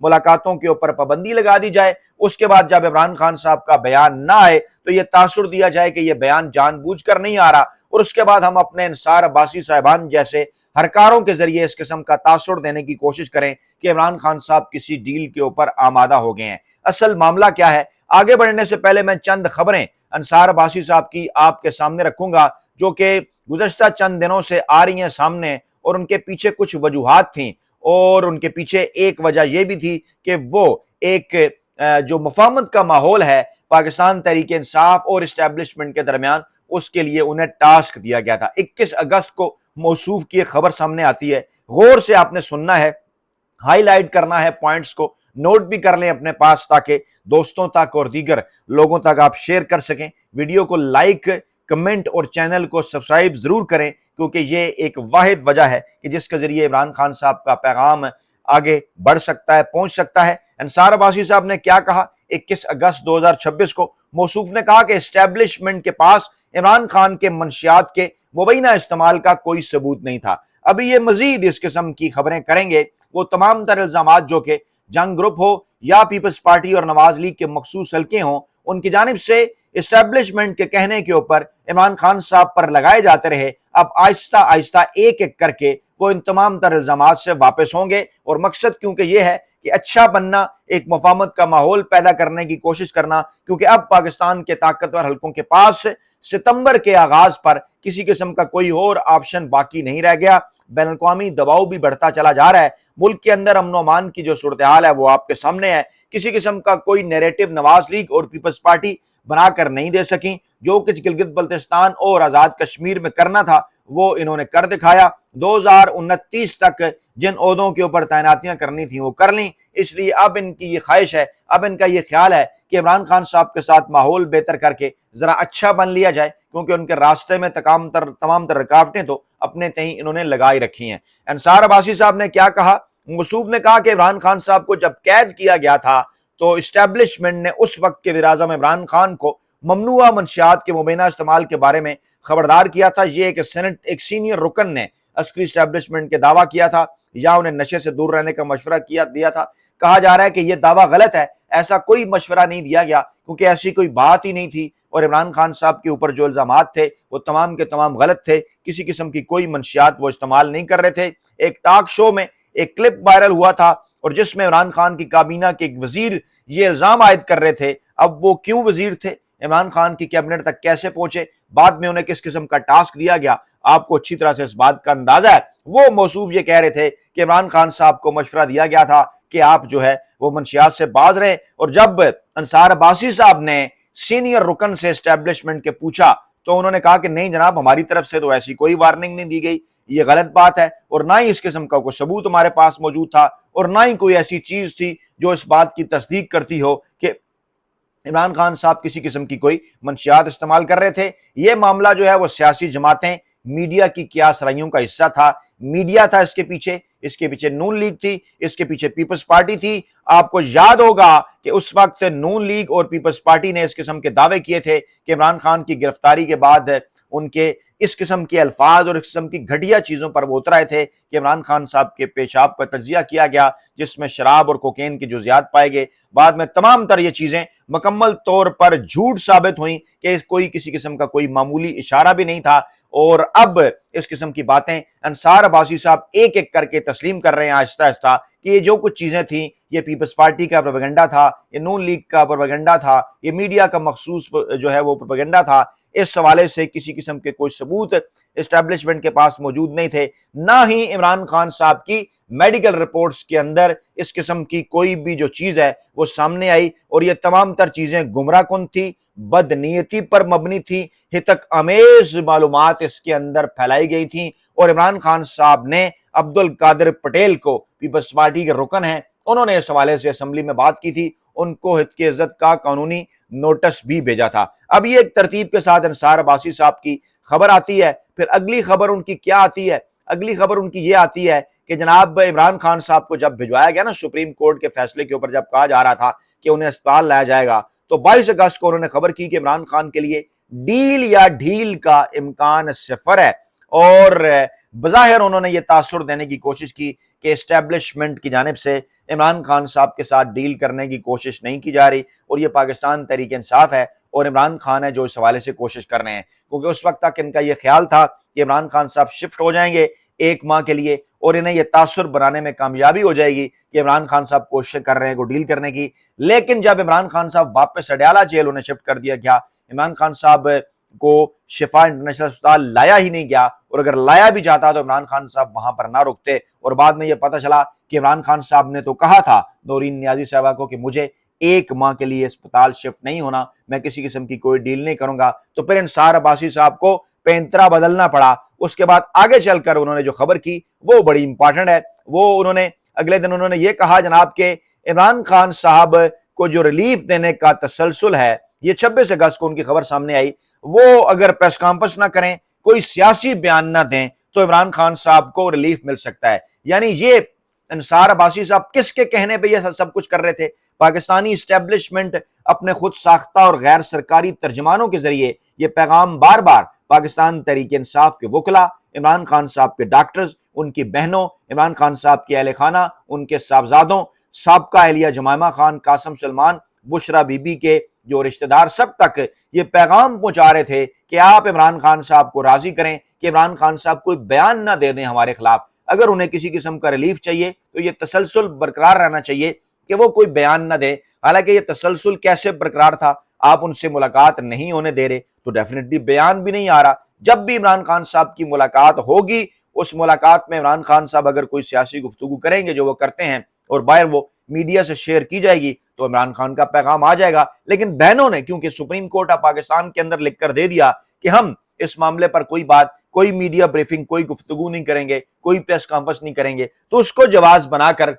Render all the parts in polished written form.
ملاقاتوں کے اوپر پابندی لگا دی جائے، اس کے بعد جب عمران خان صاحب کا بیان نہ آئے تو یہ تاثر دیا جائے کہ یہ بیان جان بوجھ کر نہیں آ رہا، اور اس کے بعد ہم اپنے انصار عباسی صاحبان جیسے ہرکاروں کے ذریعے اس قسم کا تاثر دینے کی کوشش کریں کہ عمران خان صاحب کسی ڈیل کے اوپر آمادہ ہو گئے ہیں۔ اصل معاملہ کیا ہے؟ آگے بڑھنے سے پہلے میں چند خبریں انصار عباسی صاحب کی آپ کے سامنے رکھوں گا جو کہ گزشتہ چند دنوں سے آ رہی ہیں سامنے، اور ان کے پیچھے کچھ وجوہات تھیں، اور ان کے پیچھے ایک وجہ یہ بھی تھی کہ وہ ایک جو مفاہمت کا ماحول ہے پاکستان تحریک انصاف اور اسٹیبلشمنٹ کے درمیان، اس کے لیے انہیں ٹاسک دیا گیا تھا۔ 21 اگست کو موصوف کی ایک خبر سامنے آتی ہے، غور سے آپ نے سننا ہے، ہائی لائٹ کرنا ہے، پوائنٹس کو نوٹ بھی کر لیں اپنے پاس تاکہ دوستوں تک اور دیگر لوگوں تک آپ شیئر کر سکیں۔ ویڈیو کو لائک، کمنٹ اور چینل کو سبسکرائب ضرور کریں، کیونکہ یہ ایک واحد وجہ ہے کہ جس کے ذریعے عمران خان صاحب کا پیغام آگے بڑھ سکتا ہے، پہنچ سکتا ہے۔ انصار عباسی صاحب نے کیا کہا 21 اگست 2026 کو؟ موصوف نے کہا کہ اسٹیبلشمنٹ کے پاس عمران خان کے منشیات کے مبینہ استعمال کا کوئی ثبوت نہیں تھا۔ ابھی یہ مزید اس قسم کی خبریں کریں گے، وہ تمام تر الزامات جو کہ جنگ گروپ ہو یا پیپلز پارٹی اور نواز لیگ کے مخصوص حلقے ہوں، ان کی جانب سے اسٹیبلشمنٹ کے کہنے کے اوپر عمران خان صاحب پر لگائے جاتے رہے، اب آہستہ آہستہ ایک ایک کر کے وہ ان تمام تر الزامات سے واپس ہوں گے، اور مقصد کیونکہ یہ ہے کہ اچھا بننا، ایک مفاہمت کا ماحول پیدا کرنے کی کوشش کرنا، کیونکہ اب پاکستان کے طاقتور حلقوں کے پاس ستمبر کے آغاز پر کسی قسم کا کوئی اور آپشن باقی نہیں رہ گیا۔ بین الاقوامی دباؤ بھی بڑھتا چلا جا رہا ہے، ملک کے اندر امن و امان کی جو صورتحال ہے وہ آپ کے سامنے ہے۔ کسی قسم کا کوئی نیریٹو نواز لیگ اور پیپلز پارٹی بنا کر نہیں دے سکیں، جو کچھ گلگت بلتستان اور آزاد کشمیر میں کرنا تھا وہ انہوں نے کر دکھایا۔ 2029 تک جن عہدوں کے اوپر تعیناتیاں کرنی تھیں وہ کر لیں، اس لیے اب ان کی یہ خواہش ہے، اب ان کا یہ خیال ہے کہ عمران خان صاحب کے ساتھ ماحول بہتر کر کے ذرا اچھا بن لیا جائے، کیونکہ ان کے راستے میں تمام تر رکاوٹیں تو اپنے تئیں انہوں نے لگائی رکھی ہیں۔ انصار عباسی صاحب نے کیا کہا؟ موصوف نے کہا کہ عمران خان صاحب کو جب قید کیا گیا تھا تو اسٹیبلشمنٹ نے اس وقت کے وزیراعظم عمران خان کو ممنوعہ منشیات کے مبینہ استعمال کے بارے میں خبردار کیا تھا۔ یہ ایک سینئر رکن نے عسکری اسٹیبلشمنٹ کے دعویٰ کیا تھا یا انہیں نشے سے دور رہنے کا مشورہ دیا تھا۔ کہا جا رہا ہے کہ یہ دعویٰ غلط ہے، ایسا کوئی مشورہ نہیں دیا گیا، کیونکہ ایسی کوئی بات ہی نہیں تھی، اور عمران خان صاحب کے اوپر جو الزامات تھے وہ تمام کے تمام غلط تھے، کسی قسم کی کوئی منشیات وہ استعمال نہیں کر رہے تھے۔ ایک ٹاک شو میں ایک کلپ وائرل ہوا تھا، اور جس میں عمران خان کی کابینہ کے ایک وزیر یہ الزام عائد کر رہے تھے۔ اب وہ کیوں وزیر تھے، عمران خان کی کیبنٹ تک کیسے پہنچے، بعد میں انہیں کس قسم کا ٹاسک دیا گیا، آپ کو اچھی طرح سے اس بات کا اندازہ ہے۔ وہ موصوف یہ کہہ رہے تھے کہ عمران خان صاحب کو مشورہ دیا گیا تھا کہ آپ جو ہے وہ منشیات سے باز رہیں، اور جب انصار عباسی صاحب نے سینئر رکن سے اسٹیبلشمنٹ کے پوچھا تو انہوں نے کہا کہ نہیں جناب، ہماری طرف سے تو ایسی کوئی وارننگ نہیں دی گئی، یہ غلط بات ہے، اور نہ ہی اس قسم کا کوئی ثبوت ہمارے پاس موجود تھا، اور نہ ہی کوئی ایسی چیز تھی جو اس بات کی تصدیق کرتی ہو کہ عمران خان صاحب کسی قسم کی کوئی منشیات استعمال کر رہے تھے۔ یہ معاملہ جو ہے وہ سیاسی جماعتیں، میڈیا کی قیاس رائیوں کا حصہ تھا، میڈیا تھا اس کے پیچھے نون لیگ تھی، اس کے پیچھے پیپلز پارٹی تھی۔ آپ کو یاد ہوگا کہ اس وقت نون لیگ اور پیپلز پارٹی نے اس قسم کے دعوے کیے تھے کہ عمران خان کی گرفتاری کے بعد ان کے اس قسم کے الفاظ اور اس قسم کی گھٹیا چیزوں پر وہ اترائے تھے کہ عمران خان صاحب کے پیشاب کا تجزیہ کیا گیا، جس میں شراب اور کوکین کے جزیات پائے گئے۔ بعد میں تمام تر یہ چیزیں مکمل طور پر جھوٹ ثابت ہوئیں کہ کوئی کسی قسم کا کوئی معمولی اشارہ بھی نہیں تھا، اور اب اس قسم کی باتیں انصار عباسی صاحب ایک ایک کر کے تسلیم کر رہے ہیں آہستہ آہستہ کہ یہ جو کچھ چیزیں تھیں یہ پیپلز پارٹی کا پروپیگنڈا تھا، یہ نون لیگ کا پروپیگنڈا تھا، یہ میڈیا کا مخصوص جو ہے وہ پروپیگنڈا تھا۔ اس حوالے سے کسی قسم کے کوئی ثبوت اسٹیبلشمنٹ کے پاس موجود نہیں تھے، نہ ہی عمران خان صاحب کی میڈیکل رپورٹس کے اندر اس قسم کی کوئی بھی جو چیز ہے وہ سامنے آئی، اور یہ تمام تر چیزیں گمراہ کن تھی، بدنیتی پر مبنی تھی، ہتک امیز معلومات اس کے اندر پھیلائی گئی تھیں، اور عمران خان صاحب نے عبدالقادر پٹیل کو پیپلز پارٹی کے رکن ہیں، انہوں نے اس حوالے سے اسمبلی میں بات کی تھی، ان کو ہتک عزت کا قانونی نوٹس بھی بھیجا تھا۔ اب یہ ایک ترتیب کے ساتھ انصار عباسی صاحب کی خبر آتی ہے، پھر اگلی خبر ان کی کیا آتی ہے؟ اگلی خبر ان کی یہ آتی ہے کہ جناب عمران خان صاحب کو جب بھجوایا گیا نا سپریم کورٹ کے فیصلے کے اوپر، جب کہا جا رہا تھا کہ انہیں اسپتال لایا جائے گا، تو 22 اگست کو انہوں نے خبر کی کہ عمران خان کے لیے ڈیل یا ڈھیل کا امکان صفر ہے۔ اور بظاہر انہوں نے یہ تاثر دینے کی کوشش کی کہ اسٹیبلشمنٹ کی جانب سے عمران خان صاحب کے ساتھ ڈیل کرنے کی کوشش نہیں کی جا رہی اور یہ پاکستان تحریک انصاف ہے اور عمران خان ہے جو اس حوالے سے کوشش کر رہے ہیں، کیونکہ اس وقت تک ان کا یہ خیال تھا کہ عمران خان صاحب شفٹ ہو جائیں گے 1 ماہ کے لیے اور انہیں یہ تاثر بنانے میں کامیابی ہو جائے گی کہ عمران خان صاحب کوشش کر رہے ہیں کو ڈیل کرنے کی۔ لیکن جب عمران خان صاحب واپس اڈیالہ جیل انہیں شفٹ کر دیا گیا، عمران خان صاحب کو شفا انٹرنیشنل اسپتال لایا ہی نہیں گیا، اور اگر لایا بھی جاتا تو عمران خان صاحب وہاں پر نہ رکتے، اور بعد میں یہ پتہ چلا کہ عمران خان صاحب نے تو کہا تھا نورین نیازی صاحبہ کو کہ مجھے 1 ماہ کے لیے اسپتال شفٹ نہیں ہونا، میں کسی قسم کی کوئی ڈیل نہیں کروں گا، تو پھر انصار عباسی صاحب کو پینترا بدلنا پڑا۔ اس کے بعد آگے چل کر انہوں نے جو خبر کی وہ بڑی امپارٹنٹ ہے، وہ انہوں نے اگلے دن انہوں نے یہ کہا جناب کہ عمران خان صاحب کو جو ریلیف دینے کا تسلسل ہے، یہ 26 اگست کو ان کی خبر سامنے آئی، وہ اگر پریس کانفرنس نہ کریں، کوئی سیاسی بیان نہ دیں تو عمران خان صاحب کو ریلیف مل سکتا ہے۔ یعنی یہ انصار عباسی صاحب کس کے کہنے پہ یہ سب کچھ کر رہے تھے؟ پاکستانی اسٹیبلشمنٹ اپنے خود ساختہ اور غیر سرکاری ترجمانوں کے ذریعے یہ پیغام بار بار پاکستان تحریک انصاف کے وکلا، عمران خان صاحب کے ڈاکٹرز، ان کی بہنوں، عمران خان صاحب کے اہل خانہ، ان کے صاحبزادوں، سابقہ اہلیہ Jemima Khan, Qasim Salman, Bushra be be کے جو رشتہ دار، سب تک یہ پیغام پہنچا رہے تھے کہ آپ عمران خان صاحب کو راضی کریں کہ عمران خان صاحب کوئی بیان نہ دے دیں ہمارے خلاف، اگر انہیں کسی قسم کا ریلیف چاہیے تو یہ تسلسل برقرار رہنا چاہیے کہ وہ کوئی بیان نہ دے۔ حالانکہ یہ تسلسل کیسے برقرار تھا؟ آپ ان سے ملاقات نہیں ہونے دے رہے تو ڈیفینیٹلی بیان بھی نہیں آ رہا۔ جب بھی عمران خان صاحب کی ملاقات ہوگی، اس ملاقات میں عمران خان صاحب اگر کوئی سیاسی گفتگو کریں گے جو وہ کرتے ہیں اور باہر وہ میڈیا سے شیئر کی جائے گی تو عمران خان کا پیغام آ جائے گا۔ لیکن بہنوں نے کیونکہ سپریم کورٹ آف پاکستان کے اندر لکھ کر دے دیا کہ ہم اس معاملے پر کوئی بات، کوئی میڈیا بریفنگ، کوئی گفتگو نہیں کریں گے، کوئی پریس کانفرنس نہیں کریں گے، تو اس کو جواز بنا کر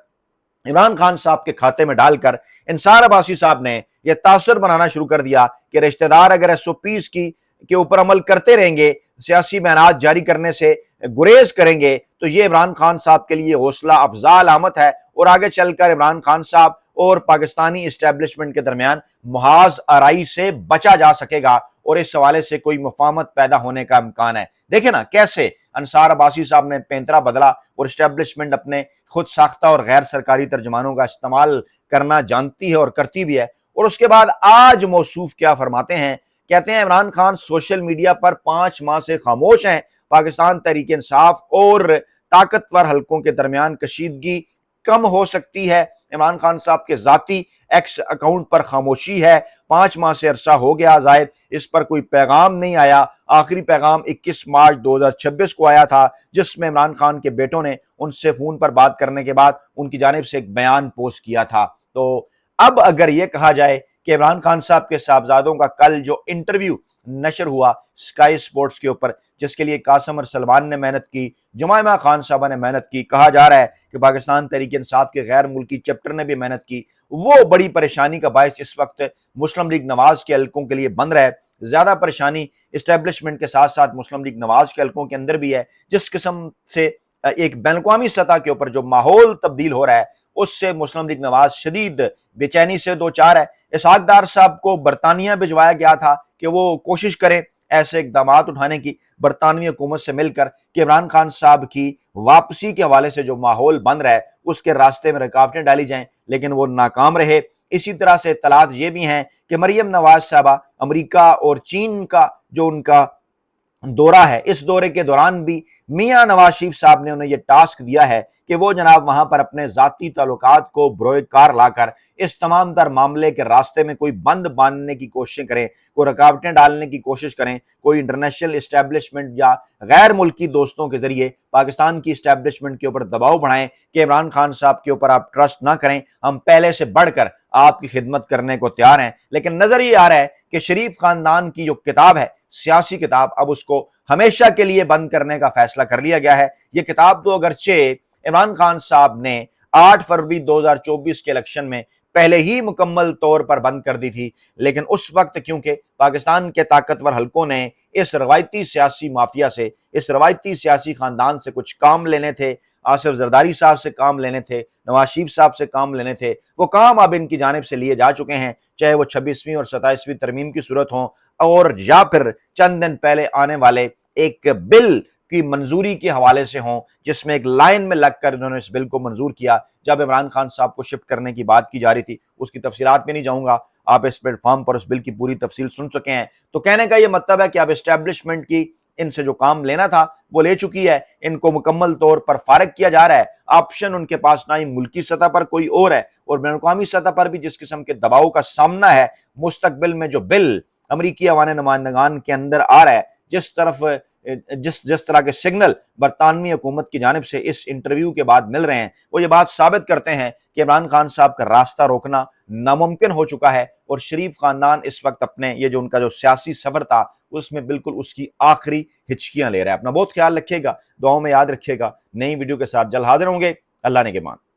عمران خان صاحب کے کھاتے میں ڈال کر انصار عباسی صاحب نے یہ تاثر بنانا شروع کر دیا کہ رشتہ دار اگر SOPs کے اوپر عمل کرتے رہیں گے، سیاسی بیانات جاری کرنے سے گریز کریں گے، تو یہ عمران خان صاحب کے لیے حوصلہ افزا علامت ہے اور آگے چل کر عمران خان صاحب اور پاکستانی اسٹیبلشمنٹ کے درمیان محاذ آرائی سے بچا جا سکے گا اور اس حوالے سے کوئی مفاہمت پیدا ہونے کا امکان ہے۔ دیکھیں نا کیسے انصار عباسی صاحب نے پینترا بدلا اور اسٹیبلشمنٹ اپنے خود ساختہ اور غیر سرکاری ترجمانوں کا استعمال کرنا جانتی ہے اور کرتی بھی ہے۔ اور اس کے بعد آج موصوف کیا فرماتے ہیں؟ کہتے ہیں عمران خان سوشل میڈیا پر 5 ماہ سے خاموش ہیں، پاکستان تحریک انصاف اور طاقتور حلقوں کے درمیان کشیدگی کم ہو سکتی ہے۔ عمران خان صاحب کے ذاتی ایکس اکاؤنٹ پر خاموشی ہے، 5 ماہ سے عرصہ ہو گیا زائد، اس پر کوئی پیغام نہیں آیا۔ آخری پیغام 21 مارچ 2026 کو آیا تھا جس میں عمران خان کے بیٹوں نے ان سے فون پر بات کرنے کے بعد ان کی جانب سے ایک بیان پوسٹ کیا تھا۔ تو اب اگر یہ کہا جائے کہ عمران خان صاحب کے صاحبزادوں کا کل جو انٹرویو نشر ہوا اسکائی سپورٹس کے اوپر، جس کے لیے قاسم اور سلمان نے محنت کی، جمائمہ خان صاحبہ نے محنت کی، کہا جا رہا ہے کہ پاکستان تحریک انصاف کے غیر ملکی چیپٹر نے بھی محنت کی، وہ بڑی پریشانی کا باعث اس وقت مسلم لیگ نواز کے حلقوں کے لیے بن رہا ہے۔ زیادہ پریشانی اسٹیبلشمنٹ کے ساتھ ساتھ مسلم لیگ نواز کے حلقوں کے اندر بھی ہے، جس قسم سے ایک بین الاقوامی سطح کے اوپر جو ماحول تبدیل ہو رہا ہے اس سے مسلم لیگ نواز شدید بے چینی سے دوچار ہے۔ اسحاق ڈار صاحب کو برطانیہ بھجوایا گیا تھا کہ وہ کوشش کریں ایسے اقدامات اٹھانے کی برطانوی حکومت سے مل کر کہ عمران خان صاحب کی واپسی کے حوالے سے جو ماحول بن رہا ہے اس کے راستے میں رکاوٹیں ڈالی جائیں، لیکن وہ ناکام رہے۔ اسی طرح سے اطلاعات یہ بھی ہیں کہ مریم نواز صاحبہ امریکہ اور چین کا جو ان کا دورہ ہے، اس دورے کے دوران بھی میاں نواز شریف صاحب نے انہیں یہ ٹاسک دیا ہے کہ وہ جناب وہاں پر اپنے ذاتی تعلقات کو بروئے کار لا کر اس تمام تر معاملے کے راستے میں کوئی بند باندھنے کی کوششیں کریں، کوئی رکاوٹیں ڈالنے کی کوشش کریں، کوئی انٹرنیشنل اسٹیبلشمنٹ یا غیر ملکی دوستوں کے ذریعے پاکستان کی اسٹیبلشمنٹ کے اوپر دباؤ بڑھائیں کہ عمران خان صاحب کے اوپر آپ ٹرسٹ نہ کریں، ہم پہلے سے بڑھ کر آپ کی خدمت کرنے کو تیار ہیں۔ لیکن نظر یہ آ رہا ہے کہ شریف خاندان کی جو کتاب ہے، سیاسی کتاب، اب اس کو ہمیشہ کے لیے بند کرنے کا فیصلہ کر لیا گیا ہے۔ یہ کتاب تو اگرچہ عمران خان صاحب نے 8 فروری 2024 کے الیکشن میں پہلے ہی مکمل طور پر بند کر دی تھی، لیکن اس وقت کیونکہ پاکستان کے طاقتور حلقوں نے اس روایتی سیاسی مافیا سے، اس روایتی سیاسی خاندان سے کچھ کام لینے تھے، آصف زرداری صاحب سے کام لینے تھے، نواز شریف صاحب سے کام لینے تھے، وہ کام اب ان کی جانب سے لیے جا چکے ہیں، چاہے وہ 26ویں اور 27ویں ترمیم کی صورت ہوں اور یا پھر چند دن پہلے آنے والے ایک بل کی منظوری کے حوالے سے ہوں، جس میں ایک لائن میں لگ کر انہوں نے اس بل کو منظور کیا جب عمران خان صاحب کو شفٹ کرنے کی بات کی جا رہی تھی۔ اس کی تفصیلات میں نہیں جاؤں گا، آپ اس پلیٹ فارم پر اس بل کی پوری تفصیل سن چکے ہیں۔ تو کہنے کا یہ مطلب ہے کہ اب اسٹیبلشمنٹ کی ان سے جو کام لینا تھا وہ لے چکی ہے، ان کو مکمل طور پر فارغ کیا جا رہا ہے۔ آپشن ان کے پاس نہ ہی ملکی سطح پر کوئی اور ہے اور بین الاقوامی سطح پر بھی جس قسم کے دباؤ کا سامنا ہے، مستقبل میں جو بل امریکی ایوان نمائندگان کے اندر آ رہا ہے، جس طرح کے سگنل برطانوی حکومت کی جانب سے اس انٹرویو کے بعد مل رہے ہیں، وہ یہ بات ثابت کرتے ہیں کہ عمران خان صاحب کا راستہ روکنا ناممکن ہو چکا ہے اور شریف خاندان اس وقت اپنے یہ جو ان کا جو سیاسی سفر تھا اس میں بالکل اس کی آخری ہچکیاں لے رہا ہے۔ اپنا بہت خیال رکھیے گا، دعاؤں میں یاد رکھیے گا۔ نئی ویڈیو کے ساتھ جلد حاضر ہوں گے۔ اللہ نگہبان۔